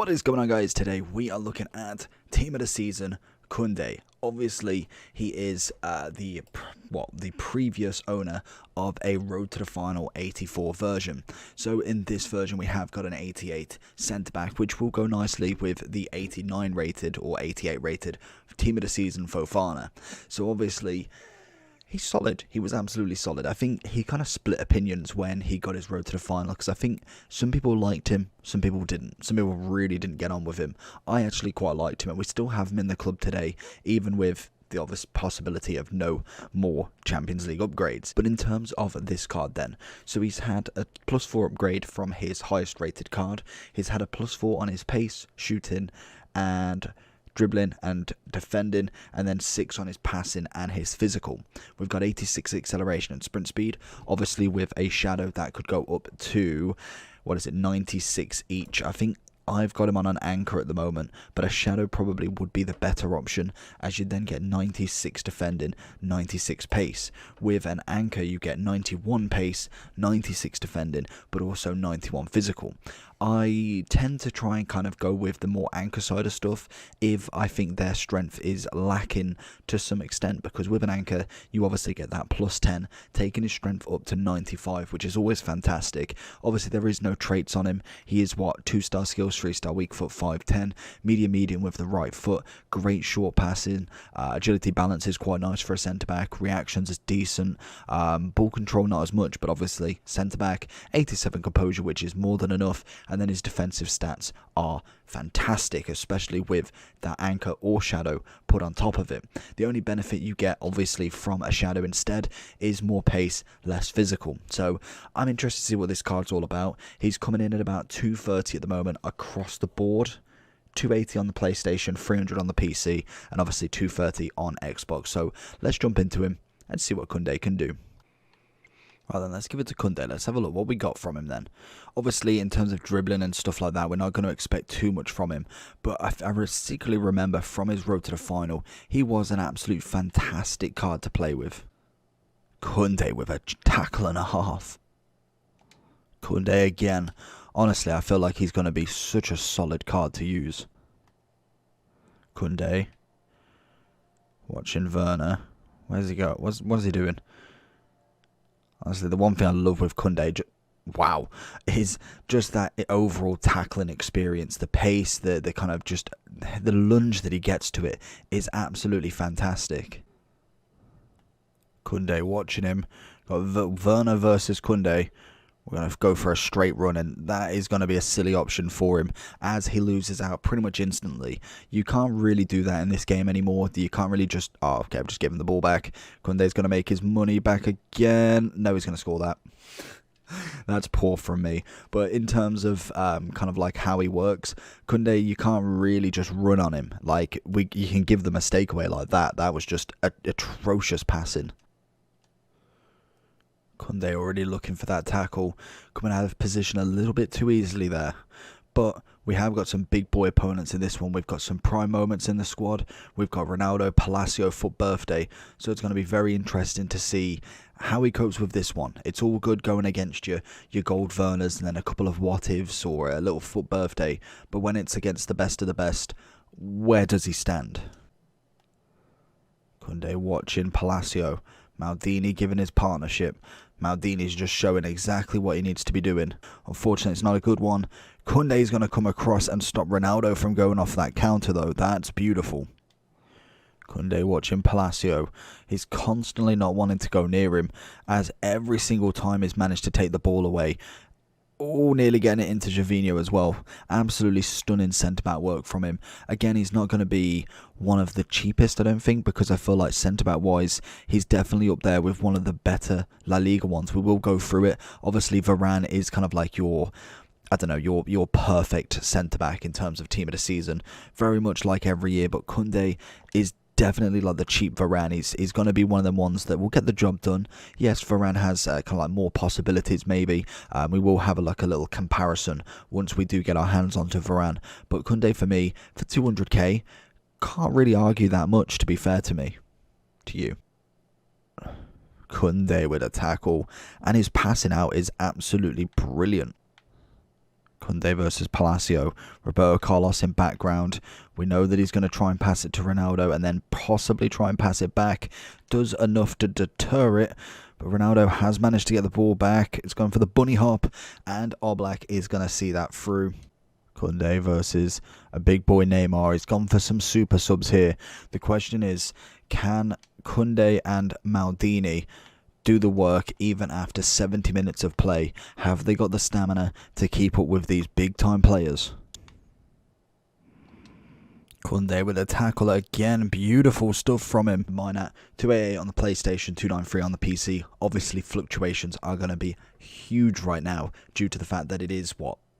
What is going on, guys? Today we are looking at Team of the Season, Kounde. Obviously, he is the previous owner of a Road to the Final 84 version. So in this version, we have got an 88 centre-back, which will go nicely with the 89 rated or 88 rated Team of the Season Fofana. So obviously, he's solid. He was absolutely solid. I think he kind of split opinions when he got his road to the final, because I think some people liked him, some people didn't. Some people really didn't get on with him. I actually quite liked him, and we still have him in the club today, even with the obvious possibility of no more Champions League upgrades. But in terms of this card then, so he's had a +4 upgrade from his highest rated card. He's had a +4 on his pace, shooting, and dribbling and defending, and then 6 on his passing and his physical. We've got 86 acceleration and sprint speed, obviously with a shadow that could go up to 96 each. I think I've got him on an anchor at the moment, but a shadow probably would be the better option, as you then get 96 defending, 96 pace. With an anchor you get 91 pace, 96 defending, but also 91 physical. I tend to try and kind of go with the more anchor side of stuff if I think their strength is lacking to some extent, because with an anchor you obviously get that +10, taking his strength up to 95, which is always fantastic. Obviously there is no traits on him. He is 2-star skills, 3-star weak foot, 5'10", medium with the right foot, great short passing, agility balance is quite nice for a centre back, reactions is decent, ball control not as much, but obviously centre back, 87 composure, which is more than enough. And then his defensive stats are fantastic, especially with that anchor or shadow put on top of it. The only benefit you get, obviously, from a shadow instead is more pace, less physical. So I'm interested to see what this card's all about. He's coming in at about 230 at the moment across the board. 280 on the PlayStation, 300 on the PC, and obviously 230 on Xbox. So let's jump into him and see what Kounde can do. Right then, let's give it to Kounde. Let's have a look what we got from him then. Obviously, in terms of dribbling and stuff like that, we're not going to expect too much from him. But I particularly remember from his road to the final, he was an absolute fantastic card to play with. Kounde with a tackle and a half. Kounde again. Honestly, I feel like he's going to be such a solid card to use. Kounde. Watching Werner. Where's he go? What's he doing? Honestly, the one thing I love with Kounde, wow, is just that overall tackling experience. The pace, the kind of just the lunge that he gets to it is absolutely fantastic. Kounde, watching him. Got Werner versus Kounde. We're going to go for a straight run, and that is going to be a silly option for him, as he loses out pretty much instantly. You can't really do that in this game anymore. You can't really just, oh, okay, I'm just giving the ball back. Kounde's going to make his money back again. No, he's going to score that. That's poor from me. But in terms of kind of like how he works, Kounde, you can't really just run on him. Like, you can give the mistake away like that. That was just atrocious passing. Kounde already looking for that tackle, coming out of position a little bit too easily there. But we have got some big boy opponents in this one. We've got some prime moments in the squad. We've got Ronaldo, Palacio, foot birthday. So it's going to be very interesting to see how he copes with this one. It's all good going against your gold Werners and then a couple of what-ifs or a little foot birthday. But when it's against the best of the best, where does he stand? Kounde watching Palacio. Maldini giving his partnership. Maldini's just showing exactly what he needs to be doing. Unfortunately, it's not a good one. Kounde's going to come across and stop Ronaldo from going off that counter, though. That's beautiful. Kounde watching Palacio. He's constantly not wanting to go near him, as every single time he's managed to take the ball away. Oh, nearly getting it into Gervinho as well. Absolutely stunning centre-back work from him. Again, he's not going to be one of the cheapest, I don't think, because I feel like centre-back-wise, he's definitely up there with one of the better La Liga ones. We will go through it. Obviously, Varane is kind of like your perfect centre-back in terms of team of the season. Very much like every year, but Kounde is definitely like the cheap Varane. He's going to be one of them ones that will get the job done. Yes, Varane has kind of like more possibilities maybe. We will have a little comparison once we do get our hands onto Varane. But Kounde for me, for 200k, can't really argue that much, to be fair to me. To you. Kounde with a tackle, and his passing out is absolutely brilliant. Kounde versus Palacio. Roberto Carlos in background. We know that he's going to try and pass it to Ronaldo and then possibly try and pass it back. Does enough to deter it. But Ronaldo has managed to get the ball back. It's gone for the bunny hop. And Oblak is going to see that through. Kounde versus a big boy Neymar. He's gone for some super subs here. The question is, can Kounde and Maldini do the work even after 70 minutes of play? Have they got the stamina to keep up with these big time players? Kounde with a tackle again. Beautiful stuff from him. Mine at 288 on the PlayStation, 293 on the PC. Obviously fluctuations are going to be huge right now due to the fact that it is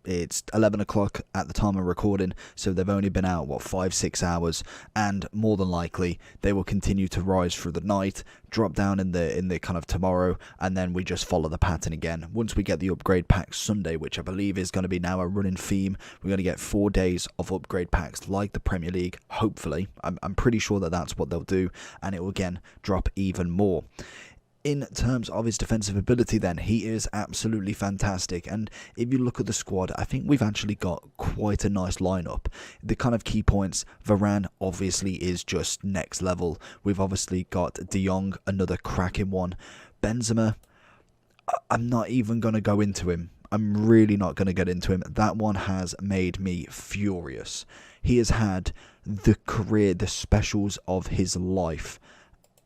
it's 11 o'clock at the time of recording, so they've only been out 5-6 hours, and more than likely they will continue to rise through the night, drop down in the kind of tomorrow, and then we just follow the pattern again. Once we get the upgrade pack Sunday, which I believe is going to be now a running theme, we're going to get 4 days of upgrade packs like the Premier League. Hopefully, I'm pretty sure that that's what they'll do, and it will again drop even more. In terms of his defensive ability then, he is absolutely fantastic, and if you look at the squad, I think we've actually got quite a nice lineup. The kind of key points, Varane obviously is just next level. We've obviously got De Jong, another cracking one. Benzema, I'm not even going to go into him. I'm really not going to get into him. That one has made me furious. He has had the career, the specials of his life,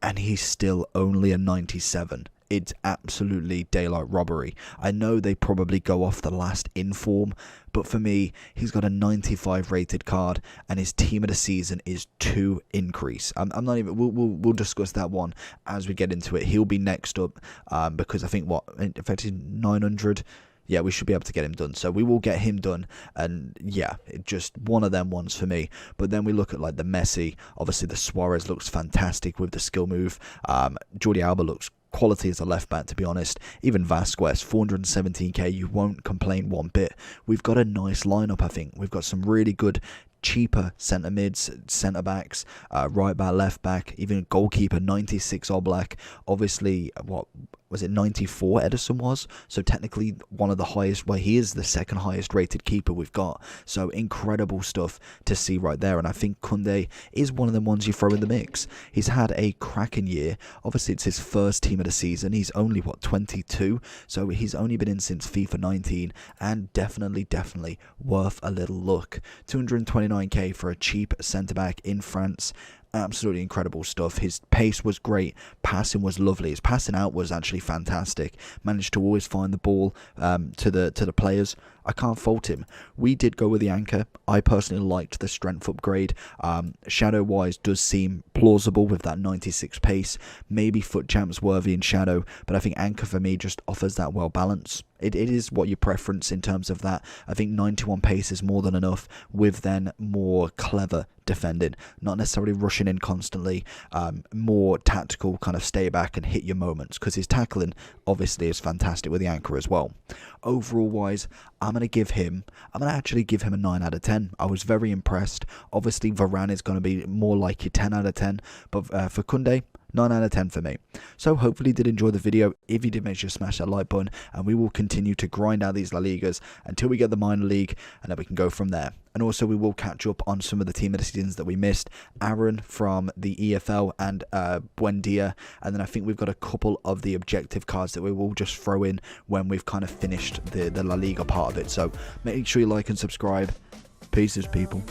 and he's still only a 97. It's absolutely daylight robbery. I know they probably go off the last inform, but for me, he's got a 95 rated card, and his team of the season is 2 increase. I'm not even. We'll discuss that one as we get into it. He'll be next up because I think effectively 900. Yeah, we should be able to get him done. So we will get him done. And yeah, just one of them ones for me. But then we look at like the Messi. Obviously, the Suarez looks fantastic with the skill move. Jordi Alba looks quality as a left back, to be honest. Even Vasquez, 417k. You won't complain one bit. We've got a nice lineup, I think. We've got some really good cheaper centre mids, centre backs, right back, left back, even goalkeeper, 96 Oblak. Obviously, what was it, 94 Ederson was? So technically one of the highest, well, he is the second highest rated keeper we've got. So incredible stuff to see right there. And I think Kounde is one of the ones you throw in the mix. He's had a cracking year. Obviously, it's his first team of the season. He's only, 22? So he's only been in since FIFA 19, and definitely worth a little look. 229k for a cheap centre-back in France. Absolutely incredible stuff. His pace was great. Passing was lovely. His passing out was actually fantastic. Managed to always find the ball to the players. I can't fault him. We did go with the anchor. I personally liked the strength upgrade. Shadow wise does seem plausible with that 96 pace. Maybe foot champs worthy in shadow, but I think anchor for me just offers that well balance. It is what your preference in terms of that. I think 91 pace is more than enough, with then more clever defending, not necessarily rushing in constantly, more tactical kind of stay back and hit your moments, because his tackling obviously is fantastic with the anchor as well. Overall wise, I'm going to actually give him a 9 out of 10. I was very impressed. Obviously Varane is going to be more like your 10 out of 10, but for Kounde, 9 out of 10 for me. So hopefully you did enjoy the video. If you did, make sure to smash that like button, and we will continue to grind out these La Ligas until we get the minor league, and then we can go from there. And also we will catch up on some of the team of the seasons that we missed. Aaron from the EFL and Buendia, and then I think we've got a couple of the objective cards that we will just throw in when we've kind of finished the La Liga part of it. So make sure you like and subscribe. Pieces, people.